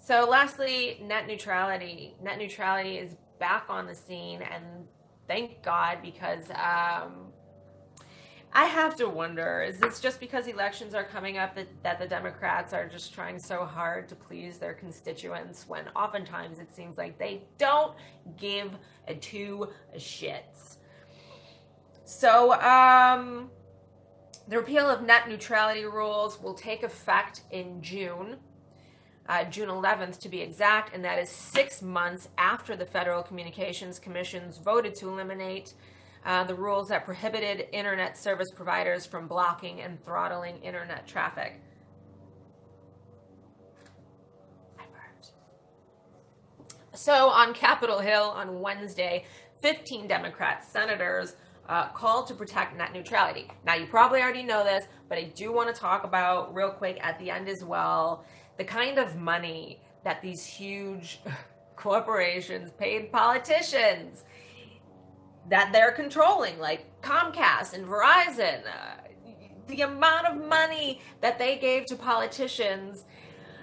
So lastly, net neutrality. Net neutrality is back on the scene, and thank God, because I have to wonder, is this just because elections are coming up that the Democrats are just trying so hard to please their constituents when oftentimes it seems like they don't give a two shits. So, the repeal of net neutrality rules will take effect in June. June 11th to be exact, and that is 6 months after the Federal Communications Commission's voted to eliminate the rules that prohibited internet service providers from blocking and throttling internet traffic. I burped. So on Capitol Hill on Wednesday, 15 Democrat senators called to protect net neutrality. Now, you probably already know this, but I do want to talk about real quick at the end as well the kind of money that these huge corporations paid politicians that they're controlling, like Comcast and Verizon. The amount of money that they gave to politicians,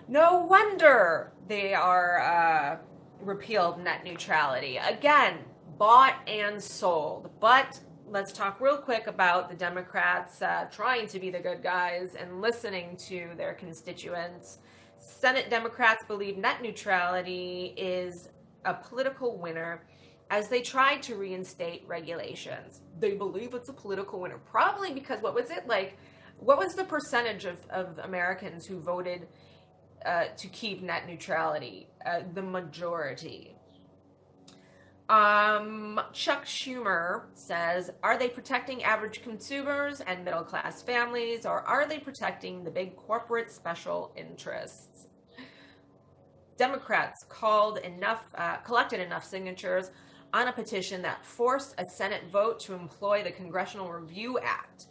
no wonder they are repealed net neutrality. Again, bought and sold. But let's talk real quick about the Democrats trying to be the good guys and listening to their constituents. Senate Democrats believe net neutrality is a political winner as they tried to reinstate regulations. They believe it's a political winner, probably because what was the percentage of Americans who voted to keep net neutrality? The majority. Chuck Schumer says, are they protecting average consumers and middle-class families, or are they protecting the big corporate special interests? Democrats collected enough signatures on a petition that forced a Senate vote to employ the Congressional Review Act.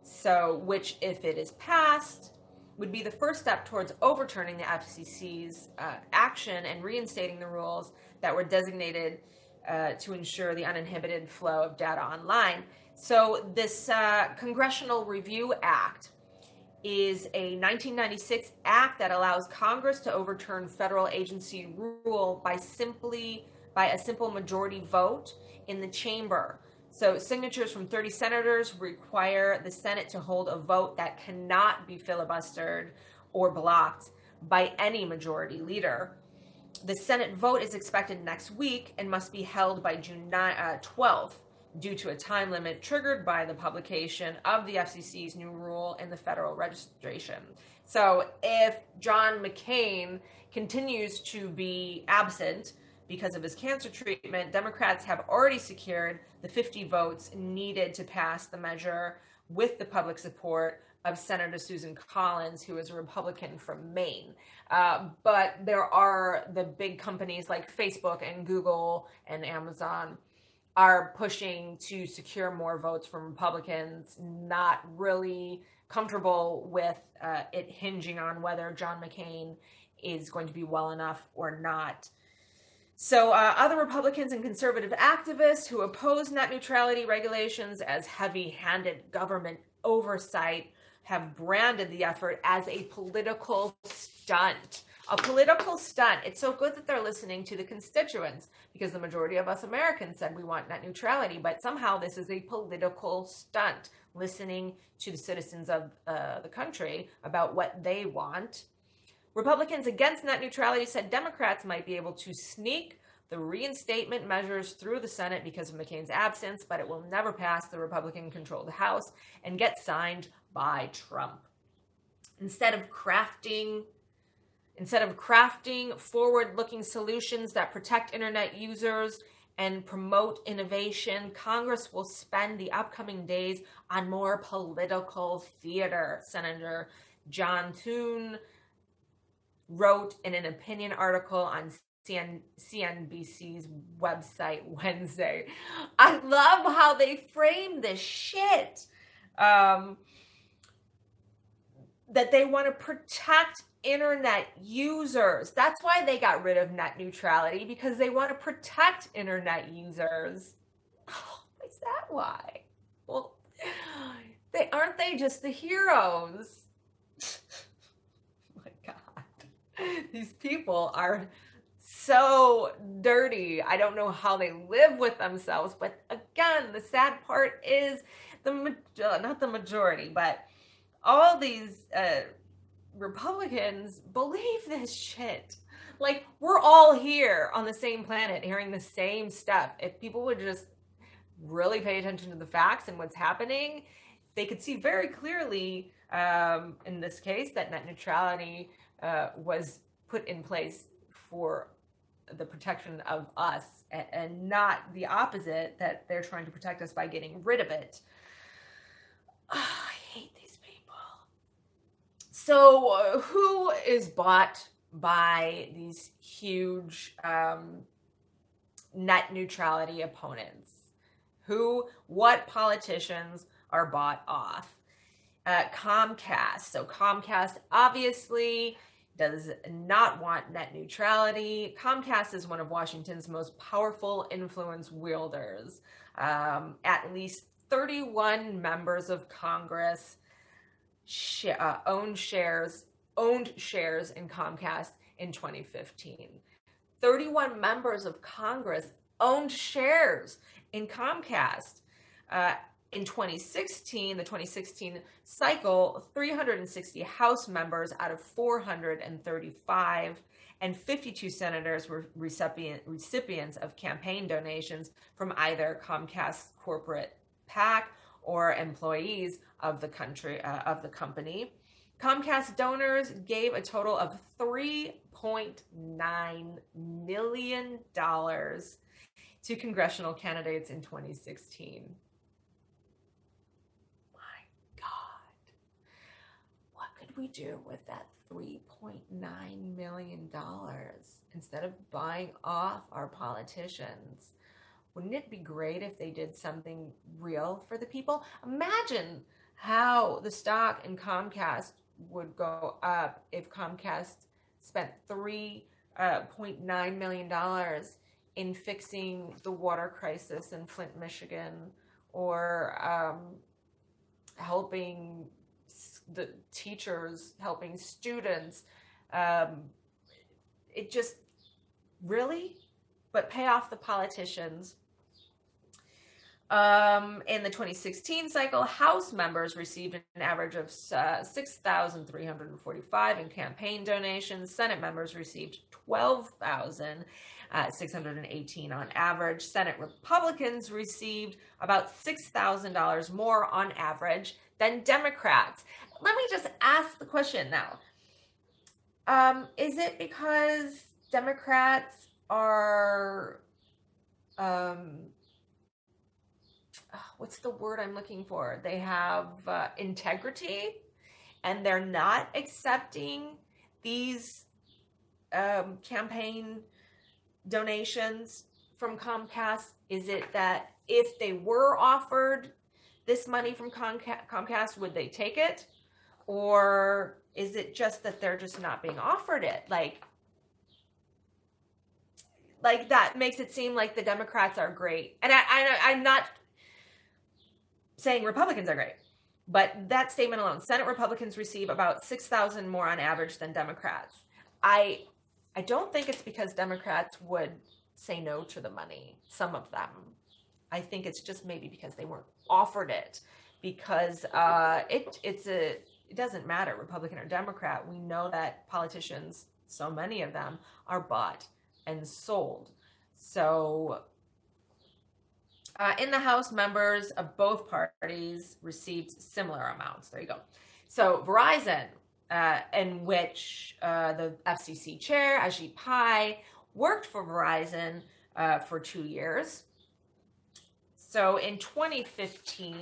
So, which, if it is passed, would be the first step towards overturning the FCC's action and reinstating the rules that were designated to ensure the uninhibited flow of data online. So this Congressional Review Act is a 1996 act that allows Congress to overturn federal agency rule by a simple majority vote in the chamber. So signatures from 30 senators require the Senate to hold a vote that cannot be filibustered or blocked by any majority leader. The Senate vote is expected next week and must be held by June 12th due to a time limit triggered by the publication of the FCC's new rule in the Federal Registration. So if John McCain continues to be absent because of his cancer treatment, Democrats have already secured the 50 votes needed to pass the measure with the public support of Senator Susan Collins, who is a Republican from Maine. But there are the big companies like Facebook and Google and Amazon are pushing to secure more votes from Republicans, not really comfortable with it hinging on whether John McCain is going to be well enough or not. So other Republicans and conservative activists who oppose net neutrality regulations as heavy-handed government oversight have branded the effort as a political stunt. A political stunt. It's so good that they're listening to the constituents, because the majority of us Americans said we want net neutrality, but somehow this is a political stunt, listening to the citizens of the country about what they want. Republicans against net neutrality said Democrats might be able to sneak the reinstatement measures through the Senate because of McCain's absence, but it will never pass the Republican-controlled House and get signed by Trump. Instead of crafting forward-looking solutions that protect internet users and promote innovation, Congress will spend the upcoming days on more political theater, Senator John Thune wrote in an opinion article on CNBC's website Wednesday. I love how they frame this shit. That they want to protect internet users. That's why they got rid of net neutrality, because they want to protect internet users. Oh, is that why? Well, aren't they just the heroes? Oh my God. These people are so dirty. I don't know how they live with themselves. But again, the sad part is not the majority, but all these Republicans believe this shit. Like, we're all here on the same planet hearing the same stuff. If people would just really pay attention to the facts and what's happening, they could see very clearly, in this case, that net neutrality was put in place for the protection of us, and not the opposite, that they're trying to protect us by getting rid of it. Oh, I hate these people. So who is bought by these huge net neutrality opponents? What politicians are bought off? Comcast. So Comcast obviously does not want net neutrality. Comcast is one of Washington's most powerful influence wielders. At least 31 members of Congress owned shares in Comcast in 2015. 31 members of Congress owned shares in Comcast. In 2016, the 2016 cycle, 360 House members out of 435 and 52 senators were recipients of campaign donations from either Comcast's corporate PAC or employees of the company. Comcast donors gave a total of $3.9 million to congressional candidates in 2016. My God. What could we do with that $3.9 million instead of buying off our politicians? Wouldn't it be great if they did something real for the people? Imagine how the stock in Comcast would go up if Comcast spent $3.9 million in fixing the water crisis in Flint, Michigan, or helping the teachers, helping students. It just, really? But pay off the politicians. In the 2016 cycle, House members received an average of $6,345 in campaign donations. Senate members received $12,618 on average. Senate Republicans received about $6,000 more on average than Democrats. Let me just ask the question now. Is it because Democrats are... what's the word I'm looking for? They have integrity, and they're not accepting these campaign donations from Comcast? Is it that if they were offered this money from Comcast, would they take it? Or is it just that they're just not being offered it? Like that makes it seem like the Democrats are great. And I'm not saying Republicans are great, but that statement alone, Senate Republicans receive about $6,000 more on average than Democrats. I don't think it's because Democrats would say no to the money, some of them. I think it's just maybe because they weren't offered it, because it doesn't matter, Republican or Democrat. We know that politicians, so many of them, are bought and sold. So in the House, members of both parties received similar amounts. There you go. So Verizon, in which the FCC chair, Ajit Pai, worked for Verizon for 2 years. So in 2015,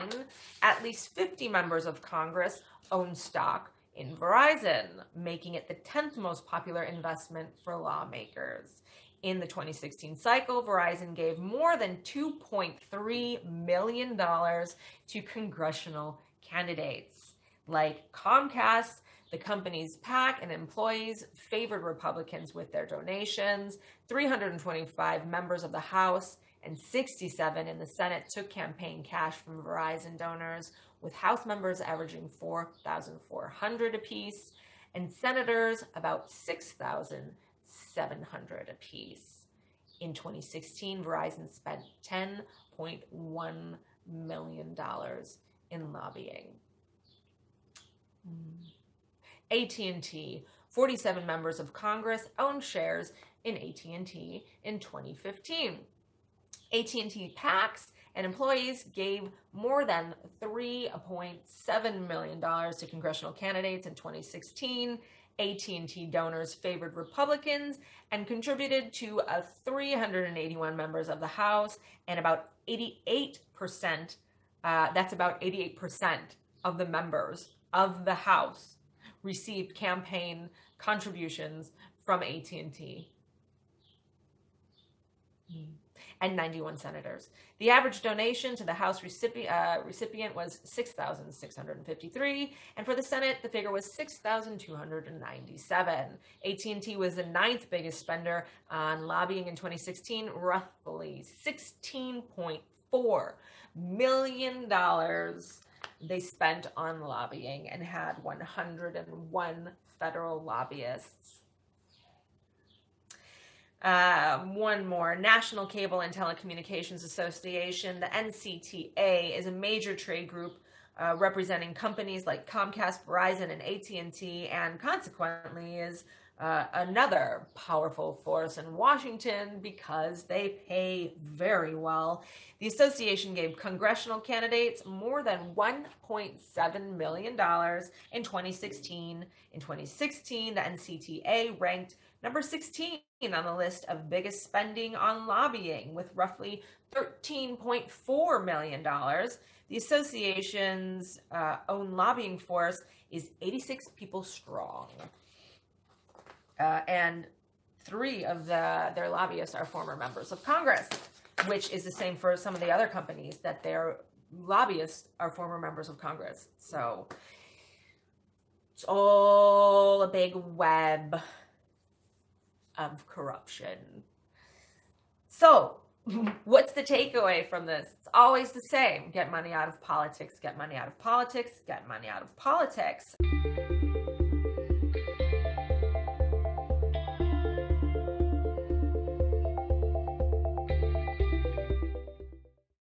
at least 50 members of Congress owned stock in Verizon, making it the 10th most popular investment for lawmakers. In the 2016 cycle, Verizon gave more than $2.3 million to congressional candidates. Like Comcast, the company's PAC and employees favored Republicans with their donations. 325 members of the House and 67 in the Senate took campaign cash from Verizon donors, with House members averaging $4,400 apiece and senators about 6,700 apiece. In 2016, Verizon spent $10.1 million in lobbying. AT&T, 47 members of Congress owned shares in AT&T in 2015. AT&T PACs and employees gave more than $3.7 million to congressional candidates in 2016. AT&T donors favored Republicans and contributed to 381 members of the House, and about 88%, that's about 88% of the members of the House received campaign contributions from AT&T. And 91 senators. The average donation to the House recipient was $6,653, and for the Senate, the figure was $6,297. AT&T was the 9th biggest spender on lobbying in 2016, roughly $16.4 million they spent on lobbying and had 101 federal lobbyists. One more. National Cable and Telecommunications Association, the NCTA, is a major trade group representing companies like Comcast, Verizon, and AT&T, and consequently is another powerful force in Washington because they pay very well. The association gave congressional candidates more than $1.7 million in 2016. In 2016, the NCTA ranked number 16 on the list of biggest spending on lobbying with roughly $13.4 million. The association's own lobbying force is 86 people strong. And 3 of their lobbyists are former members of Congress, which is the same for some of the other companies that their lobbyists are former members of Congress. So it's all a big web of corruption. So what's the takeaway from this? It's always the same. Get money out of politics, get money out of politics, get money out of politics.